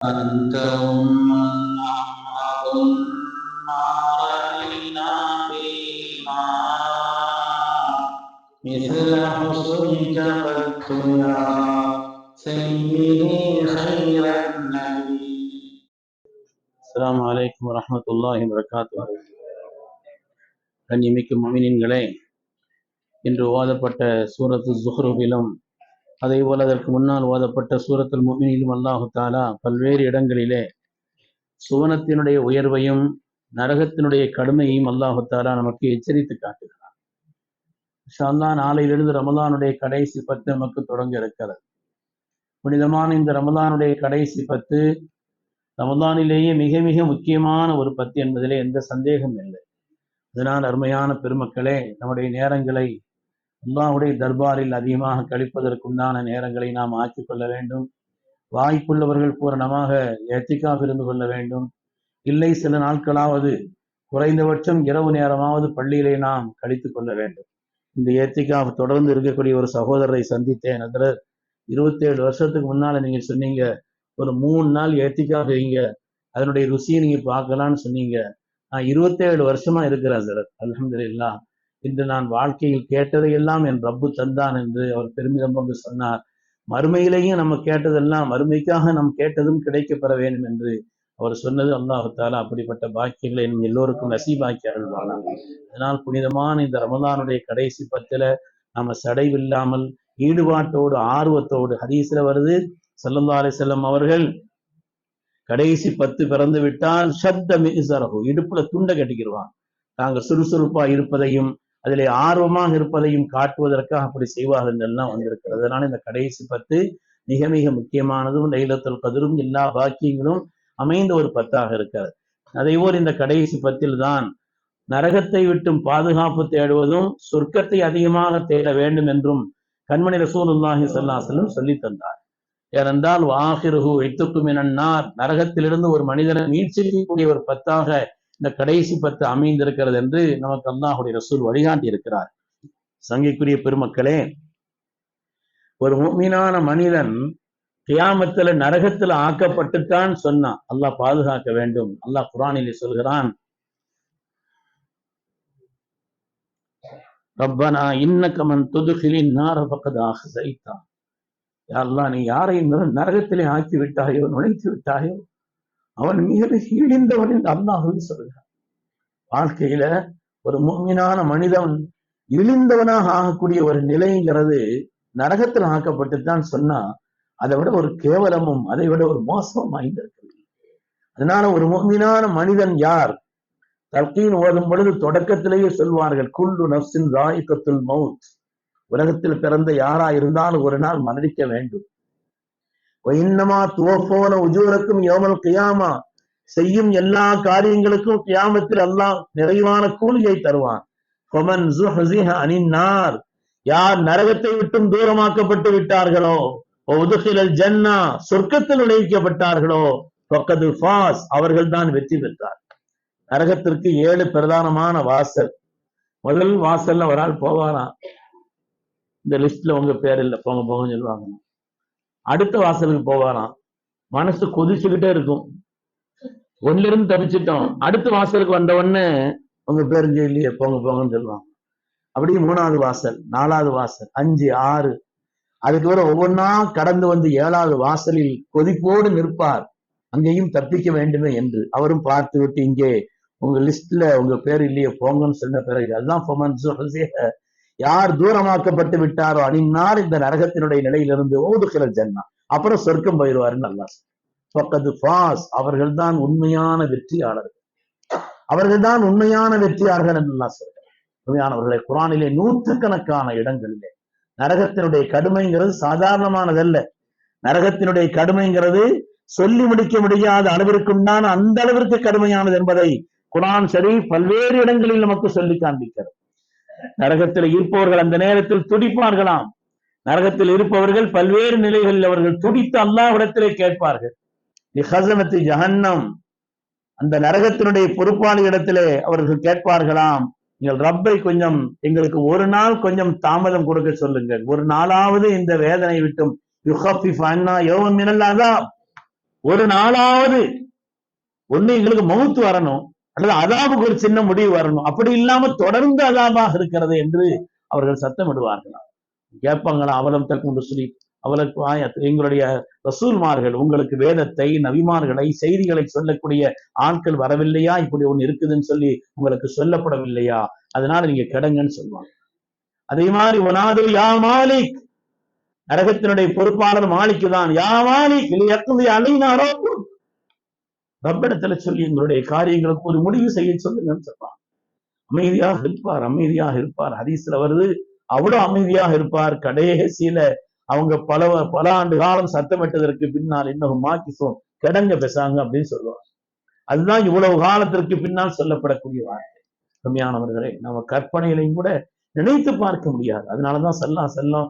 أنت محمد ما رأينا فيما مثل حسنك قد يا سيدي خير النبي. السلام عليكم ورحمة الله وبركاته. கண்ணியமிக்க முஃமினீன்களே, இன்று ஓதப்பட்ட சூரத்து ஸுஹ்ருஃபிலும் அதே போல அதற்கு முன்னால் ஓதப்பட்ட சூரத்துல் முஃமினீனிலும் அல்லாஹு தஆலா பல்வேறு இடங்களிலே சுவனத்தினுடைய உயர்வையும் நரகத்தினுடைய கடுமையையும் அல்லாஹு தஆலா நமக்கு எச்சரித்து காட்டுகிறார். இன்ஷா அல்லாஹ் நாளையிலிருந்து ரமலானுடைய கடைசி 10 நமக்கு தொடங்க இருக்கிறது. புனிதமான இந்த ரமலானுடைய கடைசி 10 ரமலானிலேயே மிக மிக முக்கியமான ஒரு 10 என்பதிலே எந்த சந்தேகம் இல்லை. அதனால் அருமையான பெருமக்களே, நம்முடைய நேரங்களை அல்லாஹ்வுடைய தர்பாரில் அதிகமாக கழிப்பதற்குண்டான நேரங்களை நாம் ஆக்கிக் கொள்ள வேண்டும். வாய்ப்புள்ளவர்கள் பூரணமாக இஅ்திகாஃப் இருந்து கொள்ள வேண்டும். இல்லை, சில நாட்களாவது குறைந்தபட்சம் இரவு நேரமாவது பள்ளியிலே நாம் கழித்துக் கொள்ள வேண்டும். இந்த இஅ்திகாஃப் தொடர்ந்து இருக்கக்கூடிய ஒரு சகோதரரை சந்தித்தேன். அதில் 27 வருஷத்துக்கு முன்னால நீங்க சொன்னீங்க, ஒரு 3 நாள் இஅ்திகாஃப் வைங்க, அதனுடைய ருசியை நீங்க பார்க்கலான்னு சொன்னீங்க. நான் 27 வருஷமா இருக்கிறேன் சார். அல்ஹம்துலில்லாஹ். இன்று நான் வாழ்க்கையில் கேட்டதையெல்லாம் என் ரப்பு தந்தான் என்று அவர் பெருமிதம் கொண்டு சொன்னார். மறுமையிலேயும் நம்ம கேட்டதெல்லாம் மறுமைக்காக நாம் கேட்டதும் கிடைக்கப்பெற வேண்டும் என்று அவர் சொன்னது. அல்லாஹ் தஆலா அப்படிப்பட்ட பாக்கியங்களை நம்ம எல்லோருக்கும் நசீபாக்கி அருள்வானாக. அதனால் புனிதமான இந்த ரமலானுடைய கடைசி 10ல நம்ம சடைவில்லாமல் ஈடுபாட்டோடு ஆர்வத்தோடு, ஹதீஸ்ல வருது, ஸல்லல்லாஹு அலைஹி வஸல்லம் அவர்கள் கடைசி 10 பிறந்து விட்டால் ஷத்த மிஸரஹு, இடுப்புல துண்டை கட்டிக்கிடுவாங்க. நாங்கள் சுறுசுறுப்பா இருப்பதையும் அதிலே ஆர்வமாக இருப்பதையும் காட்டுவதற்காக அப்படி செய்வார்கள் எல்லாம் வந்திருக்கிறது. அதனால இந்த கடைசி 10 மிக மிக முக்கியமானதும் லைலத்துல் கத்ரும் எல்லா பாக்கியங்களும் அமைந்த ஒரு 10ஆக இருக்கிறது. அதேபோல் இந்த கடைசி 10ல் தான் நரகத்தை விட்டும் பாதுகாப்பு தேடுவதும் சொர்க்கத்தை அதிகமாக தேட வேண்டும் என்றும் கண்மணி ரசூலுல்லாஹி ஸல்லல்லாஹு அலைஹி வஸல்லம் சொல்லி தந்தார். ஏனென்றால் வாஹிருஹு இத்துக்கு மினன்னார், நரகத்திலிருந்து ஒரு மனிதனை மீட்சிக்கக்கூடிய ஒரு 10ஆக இந்த கடைசி 10 அமைந்திருக்கிறது என்று நமக்கு அல்லாஹ்வுடைய ரசூல் வழிகாட்டி இருக்கிறார். சங்கைக்குரிய பெருமக்களே, ஒரு முஃமினான மனிதன் கியாமத்துல நரகத்துல ஆக்கப்பட்டுத்தான் சொன்னான். அல்லாஹ் பாதுகாக்க வேண்டும். அல்லாஹ் குர்ஆனிலே சொல்கிறான், ரப்பனா இன்னக மன் துத்கிலின் நார ஃபக்கத் அஹ்ஸைதா. யா அல்லாஹ், நீ யாரை நரகத்திலே ஆக்கி விட்டாயோ, நுழைத்து விட்டாயோ, அவன் மிக இழிந்தவன் என்று அல்லாஹ் சொல்கிறான். வாழ்க்கையில ஒரு முஃமினான மனிதன் இழிந்தவனாக ஆகக்கூடிய ஒரு நிலைங்கிறது நரகத்தில் ஆக்கப்பட்டுத்தான் சொன்னா அதை விட ஒரு கேவலமும் அதை விட ஒரு மோசமும் வாய்ந்திருக்கிறது. அதனால ஒரு முஃமினான மனிதன் யார்? தல்கீன் ஓதும் பொழுது தொடக்கத்திலேயே சொல்வார்கள், குல்லு நஃப்ஸின் ஸாயிகத்துல் மௌத், உலகத்தில் பிறந்த யாரா இருந்தாலும் ஒரு நாள் மரணிக்க வேண்டும். இன்னமா துவஃபௌன உஜூரக்கும் யௌமல் கியாமா, செய்யும் எல்லா காரியங்களுக்கும் கியாமத்தில் அல்லாஹ் நிறைவான கூலியை தருவான். ஃபமன் ஸுஹ்ஸிஹ அனின் நார், யார் நரகத்தை விட்டும் தூரமாக்கப்பட்டு விட்டார்களோ, உத்கிலல் ஜன்னா, சொர்க்கத்தில் நுழைவிக்கப்பட்டார்களோ, ஃபக்கத் ஃபாஸ், அவர்கள் தான் வெற்றி பெற்றார். நரகத்திற்கு 7 பிரதானமான வாசல். முதல் வாசல்ல ஒரு ஆள் போவாராம், இந்த லிஸ்ட்ல உங்க பேர் இல்லை, போங்க போங்கன்னு சொல்லுவாங்க. அடுத்த வாசலுக்கு போவாராம், மனசு கொதிச்சுக்கிட்டே இருக்கும், ஒன்னிலிருந்து தப்பிச்சிட்டோம். அடுத்த வாசலுக்கு வந்த உடனே உங்க பேர் இங்கே இல்லையே, போங்க போங்கன்னு சொல்லுவாங்க. அப்படி 3வது வாசல், 4வது வாசல், 5, 6, அதுக்கு வர ஒவ்வொன்றா கடந்து வந்து 7வது வாசலில் கொதிப்போடு நிற்பார். அங்கேயும் தப்பிக்க வேண்டுமே என்று அவரும் பார்த்து விட்டு, இங்கே உங்க லிஸ்ட்ல உங்க பேர் இல்லையே, போங்கன்னு சொன்ன பிறகு அதுதான் ஃபமன் ஸுஹ்ஸிஹ, யார் தூரமாக்கப்பட்டு விட்டாரோ அனின்னார், இந்த நரகத்தினுடைய நிலையிலிருந்து உத்கிலல் ஜன்னா, அப்புறம் சொர்க்கம் போயிடுவாருன்னு அல்லாஹ். ஃபக்கத் ஃபாஸ், அவர்கள் தான் உண்மையான வெற்றியாளர்கள், அவர்கள் தான் உண்மையான வெற்றியாளர்கள் என்று அல்லாஹ் சொல்கிறார். உண்மையானவர்களை குர்ஆனிலே நூற்றுக்கணக்கான இடங்களிலே நரகத்தினுடைய கடுமைங்கிறது சாதாரணமானதல்ல. நரகத்தினுடைய கடுமைங்கிறது சொல்லி முடிக்க முடியாத அளவிற்குண்டான அந்த அளவிற்கு கடுமையானது என்பதை குர்ஆன் ஷரீஃப் பல்வேறு இடங்களில் நமக்கு சொல்லி காண்பிக்கிறது. நரகத்தில் இருப்பவர்கள் அந்த நேரத்தில் துடிப்பார்களாம். நரகத்தில் இருப்பவர்கள் பல்வேறு நிலைகளில் அவர்கள் துடித்து அல்லாஹ்விடத்திலே கேட்பார்கள். ஹஸனத்து ஜஹன்னம், அந்த நரகத்தினுடைய பொறுப்பாளி இடத்திலே அவர்கள் கேட்பார்களாம், நீங்கள் ரப்பை கொஞ்சம் எங்களுக்கு ஒரு நாள் கொஞ்சம் தாமதம் கொடுக்க சொல்லுங்கள், ஒரு நாளாவது இந்த வேதனை விட்டும் யுகஃபிஃப் அன்னா யௌமன் மினல் அஸாப், ஒரு நாளாவது ஒண்ணு எங்களுக்கு மவுத்து வரணும் அல்லது அதாபுக்கு ஒரு சின்ன முடிவு வரணும், அப்படி இல்லாம தொடர்ந்து அதாபாக இருக்கிறது என்று அவர்கள் சத்தமிடுவார்களாம். கேட்பாங்களா, அவலம் தக்குண்டு சொல்லி அவளுக்கு எங்களுடைய ரசூல்மார்கள் உங்களுக்கு வேதத்தை நபிமார்களை செய்திகளை சொல்லக்கூடிய ஆட்கள் வரவில்லையா, இப்படி ஒண்ணு இருக்குதுன்னு சொல்லி உங்களுக்கு சொல்லப்படவில்லையா, அதனால நீங்க கிடங்கன்னு சொல்லுவாங்க. அதே மாதிரி ஒனாது யா மாலிக், நரகத்தினுடைய பொறுப்பாளர் மாலிக்கு தான். யா மாலிக் அலைனாரோ, ரப்பிடத்துல சொல்லி எங்களுடைய காரியங்களுக்கு ஒரு முடிவு செய்ய சொல்லுங்கன்னு சொல்றான். அமைதியாக இருப்பார், அமைதியாக இருப்பார். ஹதீஸ்ல வருது, அவ்வளவு அமைதியாக இருப்பார். கடைசியில அவங்க பல ஆண்டு காலம் சத்தமிட்டதற்கு பின்னால் இன்னும் மாக்கிசோம் கிடங்க பேசாங்க அப்படின்னு சொல்லுவாங்க. அதுதான் இவ்வளவு காலத்திற்கு பின்னால் சொல்லப்படக்கூடிய வார்த்தை. கம்மியானவர்களே, நம்ம கற்பனைகளையும் கூட நினைத்து பார்க்க முடியாது. அதனாலதான் செல்லம்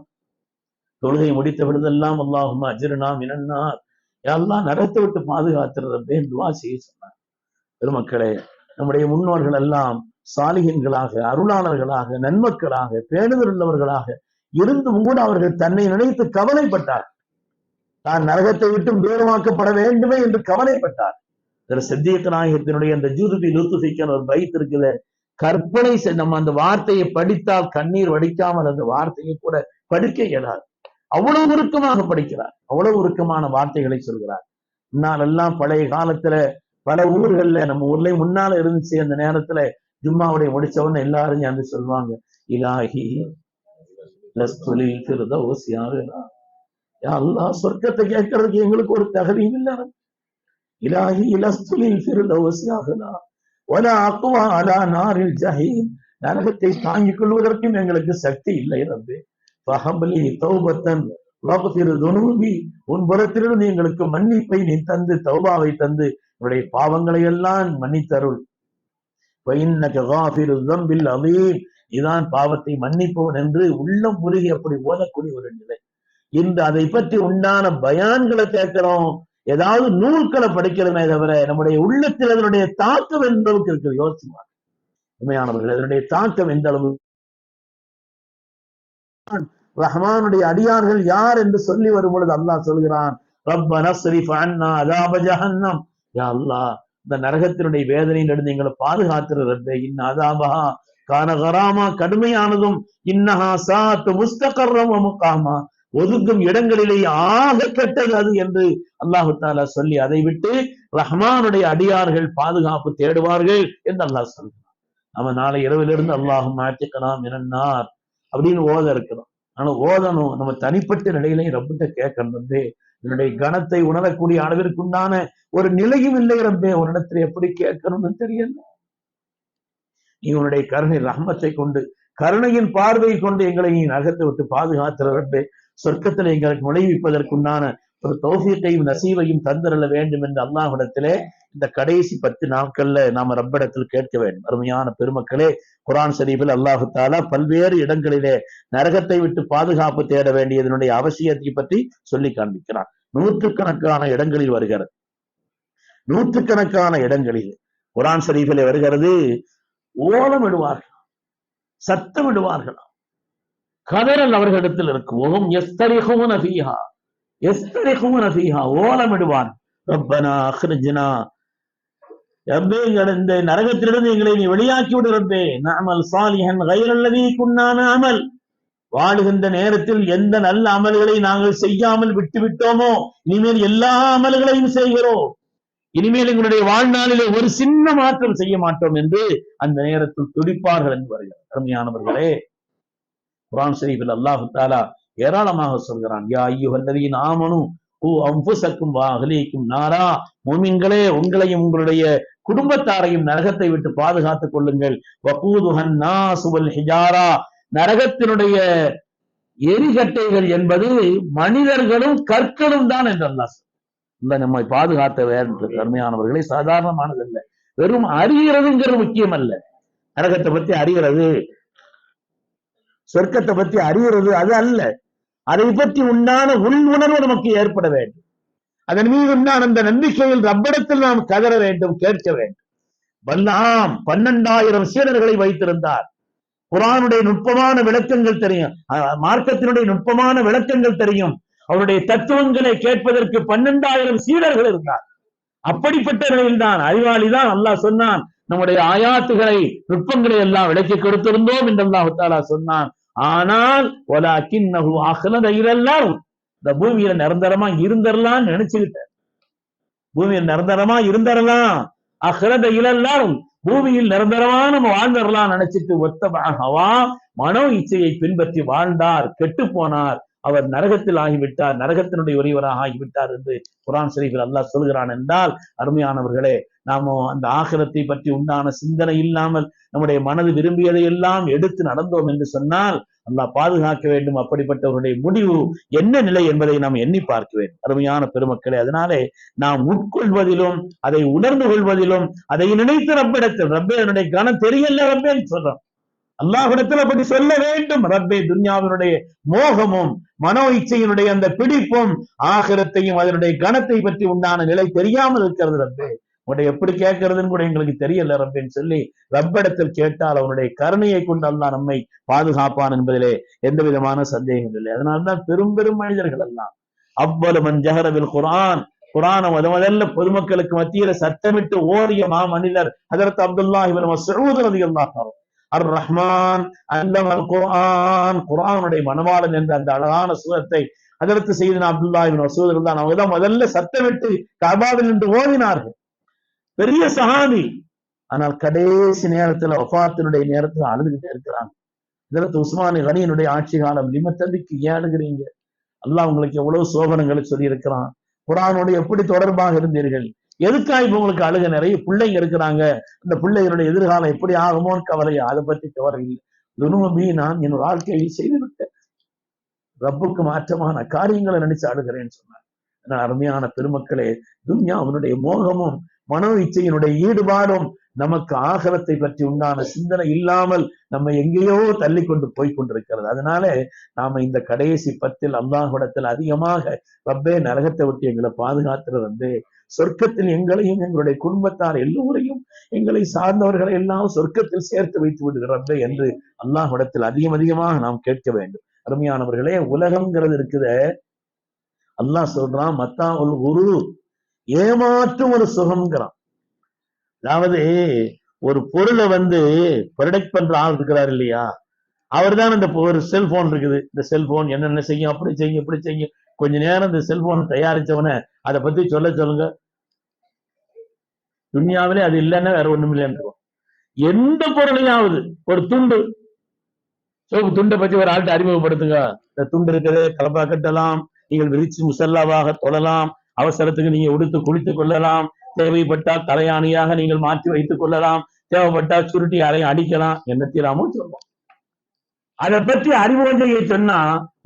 தொழுகை முடித்த விடுதெல்லாம் அல்லாஹும்ம அஜ்ரினா மினன்னார், எல்லாம் நரகத்தை விட்டு பாதுகாத்துறது துவா செய்ய சொன்னார். பெருமக்களே, நம்முடைய முன்னோர்கள் எல்லாம் சாலிகன்களாக, அருளாளர்களாக, நன்மக்களாக, பேணுதல் உள்ளவர்களாக இருந்தும் கூட அவர்கள் தன்னை நினைத்து கவலைப்பட்டார். தான் நரகத்தை விட்டும் தூரமாக்கப்பட வேண்டுமே என்று கவலைப்பட்டார். சித்தியக் நாயகத்தினுடைய அந்த ஜூதுபி லுத்துஃபிக்கான ஒரு பைத் இருக்குல்ல, கற்பனை நம்ம அந்த வார்த்தையை படித்தால் கண்ணீர் வடிக்காமல் அந்த வார்த்தையை கூட படிக்க இயலாது. அவ்வளவு உருக்கமாக படிக்கிறார், அவ்வளவு உருக்கமான வார்த்தைகளை சொல்கிறார். முன்னாலெல்லாம் பழைய காலத்துல பல ஊர்கள்ல, நம்ம ஊர்லயே முன்னால இருந்துச்சு, அந்த நேரத்துல ஜும்மாவுடைய முடிச்சவொன்னு எல்லாரும் வந்து சொல்லுவாங்க, இலாஹி அல்லாஹ் சொர்க்கத்தை கேட்கறதுக்கு எங்களுக்கு ஒரு தகுதியும் இல்லை. இலாஹி லஸ்துலில் ஃபிர்தௌஸியாகலா வலா அக்வா அலா நாரில் ஜஹீம், நரகத்தை தாங்கிக் கொள்வதற்கும் எங்களுக்கு சக்தி இல்லை. ரப்பே ஃபஹப்லி தௌபத்தன் வக்ஃபிர் துனூபி, உன் புறத்திலிருந்து எங்களுக்கு மன்னிப்பை நீ தந்து, தௌபாவை தந்து என்னுடைய பாவங்களை எல்லாம் மன்னித்தருள். ஃபஇன்னக காஃபிரு ஸம்பில் அதீம், இதான் பாவத்தை மன்னிப்பவன் என்று உள்ளம் உருகி அப்படி ஓதக்கூடிய ஒரு நிலை. இந்த அதை பற்றி உண்டான பயான்களை கேட்கிறோம், ஏதாவது நூல்களை படிக்கிறதுமே தவிர நம்முடைய உள்ளத்தில் அதனுடைய தாக்கம் எந்த அளவுக்கு இருக்குது யோசிச்சுமா. உண்மையானவர்கள், அதனுடைய தாக்கம் எந்த அளவு. ரஹ்மானுடைய அடியார்கள் யார் என்று சொல்லி வரும் பொழுது அல்லாஹ் சொல்கிறான், ரப்பனா ஸரிஃப் அன்னா அஸாப ஜஹன்னம், யா அல்லாஹ் இந்த நரகத்தினுடைய வேதனையிலிருந்து எங்களை பாதுகாத்துறது. இன்ன அஸாபஹா கான கராமா, கடுமையானதும், இன்னஹா சாத்து முஸ்தகர்ரம் வ முகாமா, ஒதுக்கும் இடங்களிலே ஆக கெட்டது அது என்று அல்லாஹு தஆலா சொல்லி அதை விட்டு ரஹ்மானுடைய அடியார்கள் பாதுகாப்பு தேடுவார்கள் என்று அல்லாஹ் சொல்கிறான். நம்ம நாளை இரவிலிருந்து அல்லாஹும்ம அத்திகனா மினன்னார் அப்படின்னு ஓத இருக்கிறோம். ஆனா ஓதணும், நம்ம தனிப்பட்ட நிலையிலையும் ரப்பிட்ட கேட்கணும். என்னுடைய கணத்தை உணரக்கூடிய அளவிற்குண்டான ஒரு நிலையும் இல்லை ரப்பே, ஒரு இடத்துல எப்படி கேட்கணும்னு தெரியல. நீ உன்னுடைய கருணை ரஹ்மத்தை கொண்டு, கருணையின் பார்வை கொண்டு எங்களை நீ நரகத்தை விட்டு பாதுகாத்துற ரப்பே, சொர்க்கத்தில் எங்களுக்கு நுழைவிப்பதற்குண்டான ஒரு தௌஃபீக்கையும் நசீவையும் தந்திரல வேண்டும் என்று அல்லாஹ்விடத்திலே இந்த கடைசி 10 நாட்கள்ல நாம ரப்பிடத்தில் கேட்க வேண்டும். அருமையான பெருமக்களே, குர்ஆன் ஷரீஃபில் அல்லாஹு தஆலா பல்வேறு இடங்களிலே நரகத்தை விட்டு பாதுகாப்பு தேட வேண்டியதனுடைய அவசியத்தை பற்றி சொல்லி காண்பிக்கிறான். நூற்றுக்கணக்கான இடங்களில் வருகிறது, நூற்றுக்கணக்கான இடங்களில் குர்ஆன் ஷரீஃபிலே வருகிறது. ஓலம் விடுவார்கள், சத்தம் விடுவார்களாம், கதறல் அவர்களிடத்தில் இருக்கும். ஓலமிடுவான், ரப்பனா அக்ரிஜ்னா, இந்த நரகத்திலிருந்து எங்களை நீ வெளியாக்கி விடு ரப்பே, நஅமல் சாலிஹன் கைரல்லதீ குன்னா நஅமல், வாழுகின்ற நேரத்தில் எந்த நல்ல அமல்களை நாங்கள் செய்யாமல் விட்டு விட்டோமோ இனிமேல் எல்லா அமல்களையும் செய்கிறோம், இனிமேல் எங்களுடைய வாழ்நாளிலே ஒரு சின்ன மாற்றம் செய்ய மாட்டோம் என்று அந்த நேரத்தில் துடிப்பார்கள் என்று வருகிறார். அருமையானவர்களே, குர்ஆன் ஷரீஃபில் அல்லாஹு தஆலா ஏராளமாக சொல்கிறான், யா அய்யுஹல்லதீன ஆமனூ கூ அன்ஃபுஸக்கும் வ அஹ்லீக்கும் நாரா, முஃமின்களே உங்களையும் உங்களுடைய குடும்பத்தாரையும் நரகத்தை விட்டு பாதுகாத்துக் கொள்ளுங்கள். வகூதுஹன் நாஸு வல் ஹிஜாரா, நரகத்தினுடைய எரிகட்டைகள் என்பது மனிதர்களும் கற்களும் தான் என்று அல்லாஹ் இந்த நம்மை பாதுகாத்த வேண்டும். அருமையானவர்களே, சாதாரணமானதல்ல, வெறும் அறிகிறதுங்கிறது முக்கியம் அல்ல. நரகத்தை பத்தி அறிகிறது, சொர்க்கத்தை பற்றி அறிகிறது அது அல்ல, அதை பற்றி உண்டான உள்உணர்வு நமக்கு ஏற்பட வேண்டும். அதன் மீது உண்டான அந்த நம்பிக்கையில் ரப்பிடத்தில் நாம் கதற வேண்டும், கேட்க வேண்டும். பல்லாம் 12,000 சீடர்களை வைத்திருந்தார். குர்ஆனுடைய நுட்பமான விளக்கங்கள் தெரியும், மார்க்கத்தினுடைய நுட்பமான விளக்கங்கள் தெரியும். அவருடைய தத்துவங்களை கேட்பதற்கு 12,000 சீடர்கள் இருந்தார். அப்படிப்பட்ட நிலையில்தான் அறிவாளிதான் அல்லாஹ் சொன்னான், நம்முடைய ஆயாத்துகளை நுட்பங்களை எல்லாம் விளக்கி கொடுத்திருந்தோம் என்று அல்லாஹ் தஆலா சொன்னான். ஆனால் வலாக்கின்னஹு அஹ்லத இலல்லாஹ், இந்த பூமியில நிரந்தரமா இருந்தரலாம்னு நினைச்சுக்கிட்ட, பூமியில் நிரந்தரமா இருந்தரலாம், அஹ்லத இலல்லாஹ், பூமியில் நிரந்தரமா நம்ம வாழ்ந்தரலாம் நினைச்சிட்டு ஒத்தபா ஹவா, மனோ இச்சையை பின்பற்றி வாழ்ந்தார், கெட்டு போனார், அவர் நரகத்தில் ஆகிவிட்டார், நரகத்தினுடைய ஒருவராக ஆகிவிட்டார் என்று குர்ஆன் ஷரீஃபில் அல்லாஹ் சொல்கிறான். என்றால் அருமையானவர்களே, நாம அந்த ஆகிரத்தை பற்றி உண்டான சிந்தனை இல்லாமல் நம்முடைய மனது விரும்பியதை எல்லாம் எடுத்து நடந்தோம் என்று சொன்னால் அல்லாஹ் பாதுகாக்க வேண்டும். அப்படிப்பட்டவருடைய முடிவு என்ன நிலை என்பதை நாம் எண்ணி பார்க்க வேண்டும். அருமையான பெருமக்களே, அதனாலே நாம் உட்கொள்வதிலும் அதை உணர்ந்து கொள்வதிலும் அதை நினைத்து ரப்பிடத்தில், ரப்பே என்னுடைய கனம் தெரியல ரப்பேன்னு சொல்றோம். அல்லாஹ்விடத்தில் அப்படி சொல்ல வேண்டும். ரப்பே, துன்யாவினுடைய மோகமும் மனோ இச்சையினுடைய அந்த பிடிப்பும் ஆகிரத்தையும் அதனுடைய கணத்தை பற்றி உண்டான நிலை தெரியாமல் இருக்கிறது. ரப்பே, உன்னை எப்படி கேட்கறதுன்னு கூட எங்களுக்கு தெரியல ரப்பேன்னு சொல்லி ரப்பிடத்தில் கேட்டால் அவனுடைய கருணையை கொண்டு அல்லாஹ் நம்மை பாதுகாப்பான் என்பதிலே எந்த விதமான சந்தேகம் இல்லை. அதனால்தான் பெரும் பெரும் மனிதர்கள் எல்லாம் அவ்வளவு மன் ஜஹரபில் குர்ஆன், குர்ஆனை முதல்ல பொதுமக்களுக்கு மத்தியில சத்தமிட்டு ஓரிய மனிதர் ஹஜரத் அப்துல்லாஹ் இப்னு மஸ்ஊத் ரலியல்லாஹு அன்ஹு, அர் ரஹ்மான் அல்லமல் குர்ஆன், குர்ஆனுடைய மனவாளன் என்ற அந்த அழகான சூரத்தை ஹஜரத் சய்யிதுனா அப்துல்லாஹ் இப்னு மஸ்ஊத் ரலியல்லாஹு அவங்க தான் முதல்ல சத்தமிட்டு கஅபாவில் நின்று ஓதினார்கள். பெரிய சஹாபி. ஆனால் கடைசி நேரத்துல வஃபாத்தினுடைய நேரத்துல அழுதுகிட்டே இருக்கிறாங்க. ஹஜரத் உஸ்மான் கனியினுடைய ஆட்சி காலம், லிமத்ததுக்கு ஏன் அழுகிறீங்க? அல்லாஹ் உங்களுக்கு எவ்வளவு சோபனங்களை சொல்லி இருக்கிறான், குர்ஆனோடு எப்படி தொடர்பாக இருந்தீர்கள், எதுக்காக இப்ப உங்களுக்கு அழுக? நிறைய பிள்ளைங்க இருக்கிறாங்க, அந்த பிள்ளைகளுடைய எதிர்காலம் எப்படி ஆகுமோன்னு கவலையா? அதை பற்றி கவலை இல்லை. துனுபி, நான் என் வாழ்க்கையில் செய்துவிட்டேன், ரப்புக்கு மாற்றமான காரியங்களை நினைச்சு அழுகிறேன்னு சொன்னார். அருமையான பெருமக்களே, துன்யா அவனுடைய மோகமும் மனோ இச்சையினுடைய ஈடுபாடும் நமக்கு ஆகிரத்தை பற்றி உண்டான சிந்தனை இல்லாமல் நம்ம எங்கேயோ தள்ளி கொண்டு போய் கொண்டிருக்கிறது. அதனால நாம இந்த கடைசி 10 அல்லாஹ்விடத்தில் அதிகமாக ரப்பே நரகத்தை விட்டு எங்களை பாதுகாத்துறது வந்து சொர்க்கத்தில் எங்களையும் எங்களுடைய குடும்பத்தார் எல்லோரையும் எங்களை சார்ந்தவர்களை எல்லாம் சொர்க்கத்தில் சேர்த்து வைத்து விடுகிறப்ப என்று அல்லாஹ்விடத்தில் அதிகமாக நாம் கேட்க வேண்டும். அருமையானவர்களே, உலகம்ங்கிறது இருக்குத, அல்லாஹ் சொல்றான் மத்தா உல் குரூர், ஏமாற்றும் ஒரு சுகம்ங்கிறான். அதாவது ஒரு பொருளை ப்ரொடக்ட் பண்ற ஆள் இருக்கிறார் இல்லையா, அவர் தான் இந்த ஒரு செல்போன் இருக்குது, இந்த செல்போன் என்னென்ன செய்யும், அப்படி செய்யும் இப்படி செய்யும். கொஞ்ச நேரம் இந்த செல்போன் தயாரிச்சவன அதை பத்தி சொல்லுங்க, துன்யாவிலே அது இல்லைன்னா வேற ஒண்ணும் இல்லைன்னு. எந்த பொருளையாவது ஒரு துண்டை பத்தி ஒரு ஆள்கிட்ட அறிமுகப்படுத்துங்க, இந்த துண்டு இருக்கிறது கலப்பா கட்டலாம், நீங்கள் விரிச்சு முசல்லாவாக தொழலாம், அவசரத்துக்கு நீங்க உடுத்து குளித்துக் கொள்ளலாம், தேவைப்பட்டால் தலையாணியாக நீங்கள் மாற்றி வைத்துக் கொள்ளலாம், தேவைப்பட்டால் சுருட்டி அறையும் அடிக்கலாம், என்னத்திலாமோ சொல்லுவோம். அதை பற்றி அறிமுகம் செய்ய சொன்னா,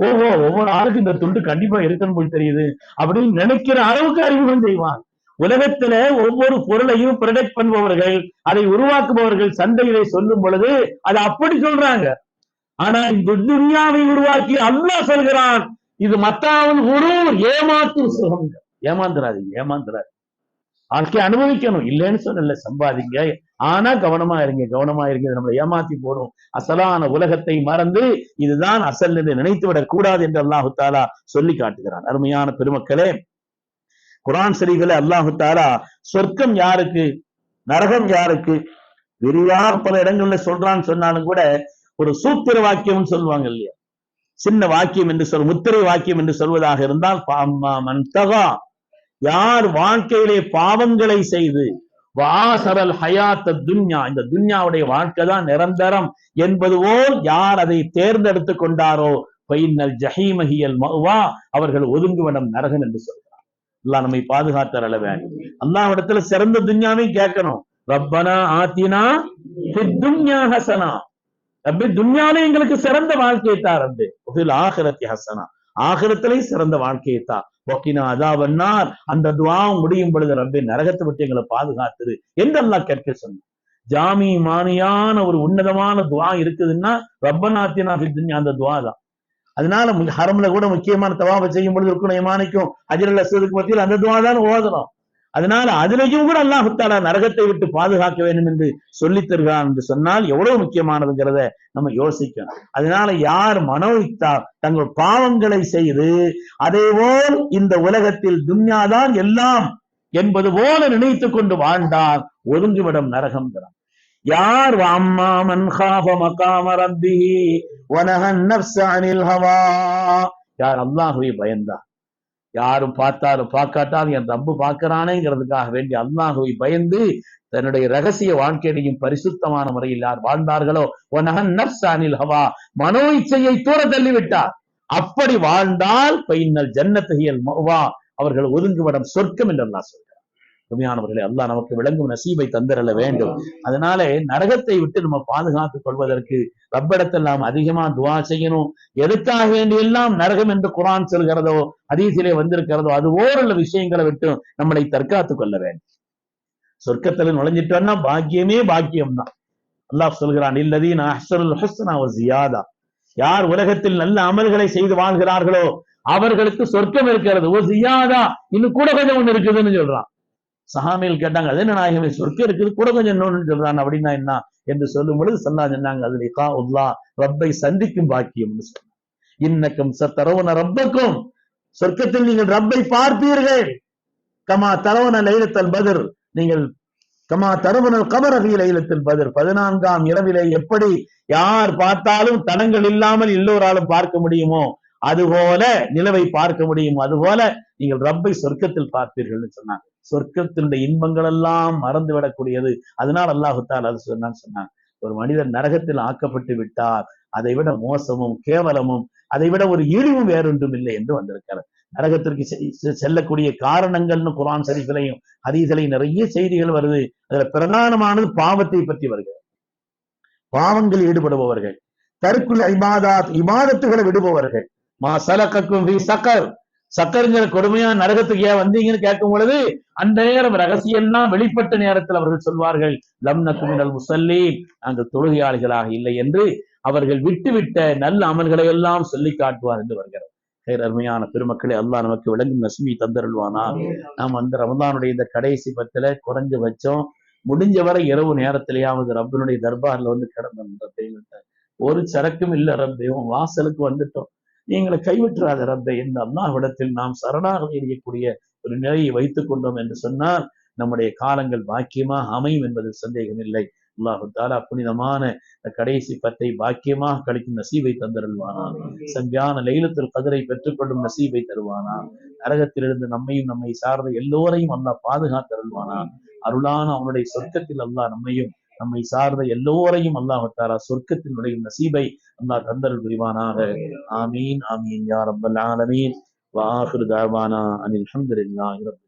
ஓஹோ ஒவ்வொரு ஆளுக்கு இந்த துண்டு கண்டிப்பா இருக்குன்னு போய் தெரியுது அப்படின்னு நினைக்கிற அளவுக்கு அறிமுகம் செய்வான். உலகத்துல ஒவ்வொரு பொருளையும் ப்ரொடக்ட் பண்ணுபவர்கள், அதை உருவாக்குபவர்கள் சந்தையிலே சொல்லும் பொழுது அதை அப்படி சொல்றாங்க. ஆனா இந்த துன்யாவை உருவாக்கி அல்லாஹ் சொல்கிறான், இது மத்தாவன் குரூர், ஏமாத்து சுகம். ஏமாந்துராது, வாழ்க்கையை அனுபவிக்கணும், இல்லைன்னு சொல்லல, சம்பாதிங்க, ஆனா கவனமா இருங்க, நம்மளை ஏமாத்தி போடும். அசலான உலகத்தை மறந்து இதுதான் அசல் என்று நினைத்து விடக் கூடாது என்று அல்லாஹு தாலா சொல்லி காட்டுகிறான். அருமையான பெருமக்களே, குர்ஆன் ஷரீஃபில் அல்லாஹு தாலா சொர்க்கம் யாருக்கு நரகம் யாருக்கு விரிவாக பல இடங்கள்ல சொல்றான்னு சொன்னாலும் கூட ஒரு சூத்திர வாக்கியம் சொல்லுவாங்க இல்லையா, சின்ன வாக்கியம் என்று முத்திரை வாக்கியம் என்று சொல்வதாக இருந்தால், மன்தகா, யார் வாழ்க்கையிலே பாவங்களை செய்து வாசரல் ஹயாத்த துன்யா, இந்த துன்யாவுடைய வாழ்க்கை தான் நிரந்தரம் என்பது போல் யார் அதை தேர்ந்தெடுத்துக் கொண்டாரோ, பைன்னல் ஜஹீமஹியல் மஅவா, அவர்கள் ஒதுங்குவிடம் நரகம் என்று சொல்கிறார். அல்லாஹ் நம்மை பாதுகாத்தர் அள வேண்டும். அல்லாஹ்விடத்துல சிறந்த துன்யாவை கேட்கணும். ரப்பனா ஆத்தினா ஃபித் துன்யா ஹஸனா, ரப்பே துன்யாவிலே எங்களுக்கு சிறந்த வாழ்க்கையை தா, ரப்பே ஃபில் ஆகிரத்தி ஹஸனா, ஆகிரத்திலே சிறந்த வாழ்க்கையை தா, வக்கினா அதாவன்னார், அந்த துஆ முடியும் பொழுது ரப்பே நரகத்தை விட்டு எங்களை பாதுகாத்துரு என்று அல்லாஹ் கேட்க சொன்னார். ஜாமி மானியான ஒரு உன்னதமான துஆ இருக்குதுன்னா ரப்பனா ஆத்தினா ஃபித் துன்யா, அந்த துஆ தான். அதனால ஹரம்ல கூட முக்கியமான தவாஃப் செய்யும் பொழுது ருக்னை யமானிக்கும் ஹஜ்ருல் அஸ்வதுக்கு மத்தியில் அந்த துஆ தான் ஓதணும். அதனால அதுலயும் கூட அல்லாஹ் தஆலா நரகத்தை விட்டு பாதுகாக்க வேண்டும் என்று சொல்லித் தருகிறான் என்று சொன்னால் எவ்வளவு முக்கியமானதுங்கிறத நம்ம யோசிக்கணும். அதனால யார் மனோயித்தா தங்கள் பாவங்களை செய்து அதேபோல் இந்த உலகத்தில் துன்யாதான் எல்லாம் என்பது போல நினைத்துக் கொண்டு வாழ்ந்தால் ஒதுங்குவிடம் நரகம். யார் அம்மா மன் காஃப மகாம ரப்பிஹி வனஹன் நஃப்ஸ அனில் ஹவா, யார் அல்லாஹ்வை பயந்தார், யாரும் பார்த்தாலும் பார்க்காட்டாலும் என் ரப்பு பார்க்கிறானேங்கிறதுக்காக வேண்டி அல்லாஹ்வை பயந்து தன்னுடைய ரகசிய வாழ்க்கையையும் பரிசுத்தமான முறையில் யார் வாழ்ந்தார்களோ வனஹன் நஃப்ஸ அனில் ஹவா, மனோ இச்சையை தூர தள்ளிவிட்டார், அப்படி வாழ்ந்தால் பைன்னல் ஜன்னத்துஹியல் மஅவா, அவர்கள் ஒதுங்குவிடம் சொர்க்கம் என்று அல்லாஹ் சொல்கிறார். உண்மையானவர்களே, அல்லாஹ் நமக்கு விளங்கும் நசீபை தந்திரல வேண்டும். அதனால நரகத்தை விட்டு நம்ம பாதுகாத்துக் கொள்வதற்கு ரப்பிடத்தில் நாம் அதிகமா துவா செய்யணும். எதுக்காக வேண்டி எல்லாம் நரகம் என்று குர்ஆன் சொல்கிறதோ ஹதீஸிலே வந்திருக்கிறதோ அது ஓரளவு விஷயங்களை விட்டு நம்மளை தற்காத்துக் கொள்ள வேண்டும். சொர்க்கத்தில் நுழைஞ்சிட்டோம்னா பாக்கியமே பாக்கியம் தான். அல்லாஹ் சொல்கிறான், இல்லதீன அஹ்ஸனுல் ஹுஸ்னா வ ஜியாதா, யார் உலகத்தில் நல்ல அமல்களை செய்து வாழ்கிறார்களோ அவர்களுக்கு சொர்க்கம் இருக்கிறது, ஓ ஜியாதா, இன்னும் கூட கொஞ்சம் ஒண்ணு இருக்குதுன்னு சொல்றான். சஹாபிகள் கேட்டாங்க, அது என்ன நாயகமே, சொர்க்கம் இருக்குது கூட கொஞ்சம் இன்னொன்னு சொல்றான், அப்படின்னா என்ன என்று சொல்லும் பொழுது சொன்னாங்க, அது லிகாஉல்லாஹ், ரப்பை சந்திக்கும் பாக்கியம். இன்னக்கும் சத்தரவுன ரப்பக்கும், சொர்க்கத்தில் நீங்கள் ரப்பை பார்ப்பீர்கள். கமா தரவுன லைலத்துல் பத்ர், நீங்கள் கமா தரவுனல் கமர ஃபீ லைலத்துல் பத்ர், 14ஆம் இரவிலே எப்படி யார் பார்த்தாலும் தடங்கள் இல்லாமல் எல்லோராலும் பார்க்க முடியுமோ அதுபோல நிலவை பார்க்க முடியும், அதுபோல நீங்கள் ரப்பை சொர்க்கத்தில் பார்ப்பீர்கள் சொன்னாங்க. சொர்க்கத்தினுடைய இன்பங்கள் எல்லாம் மறந்து விடக்கூடியது. அதனால் அல்லாஹ் தஆலா சொன்னாங்க, ஒரு மனிதர் நரகத்தில் ஆக்கப்பட்டு விட்டார், அதை விட மோசமும் கேவலமும் அதை விட ஒரு இழிவும் வேறொன்றும் இல்லை என்று வந்திருக்கிறார். நரகத்திற்கு செல்லக்கூடிய காரணங்கள்னு குர்ஆன் ஷரீஃபிலையும் ஹதீஸிலையும் நிறைய செய்திகள் வருது. அதுல பிரதானமானது பாவத்தை பற்றி வருகிறது. பாவங்களில் ஈடுபடுபவர்கள், தர்க்குல் இபாதாத், இபாதத்துகளை விடுபவர்கள், மா சலகக்கும் ஃபீ ஸகர், சக்கருங்கிற கொடுமையா நரகத்துக்கு ஏன் வந்தீங்கன்னு கேட்கும் பொழுது அந்த நேரம் ரகசியம்லாம் வெளிப்பட்ட நேரத்தில் அவர்கள் சொல்வார்கள், லம் நகு மினல் முஸல்லீன், நாங்கள் தொழுகையாளிகளாக இல்லை என்று அவர்கள் விட்டுவிட்ட நல்ல அமல்களை எல்லாம் சொல்லி காட்டுவார் என்று வருகிறார். அருமையான பெருமக்களே, அல்லாஹ் நமக்கு விளங்கும் நசீபை தந்தருள்வானா. நாம் அந்த ரமலானுடைய இந்த கடைசி பத்துல குறைஞ்சபட்சம் முடிஞ்சவரை இரவு நேரத்திலேயாவது ரப்பினுடைய தர்பார்ல வந்து கிடந்த ஒரு சரக்கும் இல்ல ரப்பே, வாசலுக்கு வந்துட்டோம், நீங்களை கைவிட்டுறாத ரப்பே இந்த அல்லாஹ்விடத்தில் நாம் சரணாக எரியக்கூடிய ஒரு நிலையை வைத்துக் கொண்டோம் என்று சொன்னால் நம்முடைய காலங்கள் பாக்கியமாக அமையும் என்பதில் சந்தேகம் இல்லை. அல்லாஹு தஆலா புனிதமான கடைசி பத்தை பாக்கியமாக கழிக்கும் நசீபை தந்தருள்வானா. சங்கையான லைலத்துல் கத்ரை பெற்றுக்கொள்ளும் நசீபை தருவானா. நரகத்திலிருந்து நம்மையும் நம்மை சார்ந்த எல்லோரையும் அல்லாஹ் பாதுகாத்தருள்வானா. அருளான அவனுடைய சொர்க்கத்தில் அல்லாஹ் நம்மையும் நம்மை சார்ந்த எல்லோரையும் அல்லாஹ் தஆலா சொர்க்கத்தில் நுழையும் நசீபை அல்லாஹ் தந்தருள் புரிவானாக. ஆமீன் ஆமீன் யா ரப்பல் ஆலமீன். வ ஆகிரு தஅவானா அனில் ஹம்துலில்லாஹி ரப்பில்